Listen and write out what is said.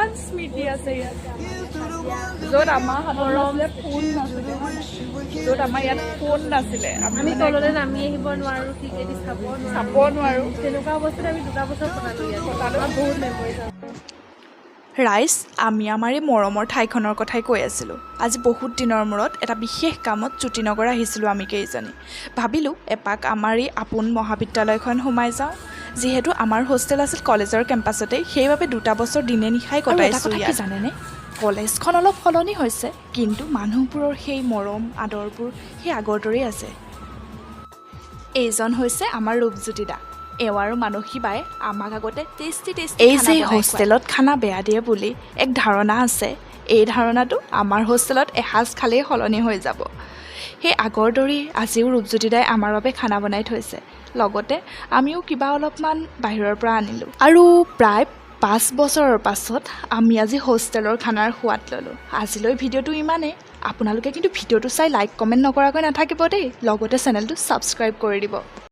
কিমান স্মৃতি আছে ইয়াত য'ত আমাৰ হাতত আছিলে ফোন নাছিলে য'ত আমাৰ ইয়াত ফোন নাছিলে আমি তললৈ নামি আহিব নোৱাৰোঁ ক্ৰিকেট চাব নোৱাৰোঁ তেনেকুৱা অৱস্থাত আমি 2 বছৰ কটালোঁ ইয়াত বহুত মেমৰিজ আছে ৰাইজ আমি আমাৰ এই মৰমৰ ঠাইখনৰ কথাই কৈ আছিলোঁ আজি বহুত দিনৰ মূৰত এটা বিশেষ কামত জ্যোতিনগৰ আহিছিলোঁ আমি কেইজনী ভাবিলোঁ এপাক আমাৰ এই আপোন মহাবিদ্যালয়খন সোমাই যাওঁ যিহেতু আমাৰ হোষ্টেল আছিল কলেজৰ কেম্পাছতেই সেইবাবে 2 বছৰ দিনে নিশাই কটাইছোঁ ইয়াত জানেনে কলেজখন অলপ সলনি হৈছে কিন্তু মানুহবোৰৰ সেই মৰম আদৰবোৰ সেই আগৰ দৰেই আছে এইজন হৈছে আমাৰ ৰূপজ্যোতি দা এওঁ আৰু মানসী বাই আমাক আগতে টেষ্টি এই যে হোষ্টেলত খানা বেয়া দিয়ে বুলি এক ধাৰণা আছে এই ধাৰণাটো আমাৰ হোষ্টেলত এসাঁজ খালেই সলনি হৈ যাব সেই আগৰ দৰেই আজিও ৰূপজ্যোতি দাই আমাৰ বাবে খানা বনাই থৈছে লগতে আমিও কিবা অলপমান বাহিৰৰ পৰা আনিলোঁ আৰু প্ৰায় 5 বছৰৰ পাছত আমি আজি হোষ্টেলৰ খানাৰ সোৱাদ ল'লোঁ আজিলৈ ভিডিঅ'টো ইমানেই আপোনালোকে কিন্তু ভিডিঅ'টো চাই লাইক কমেণ্ট নকৰাকৈ নাথাকিব দেই লগতে চেনেলটো ছাবস্ক্ৰাইব কৰি দিব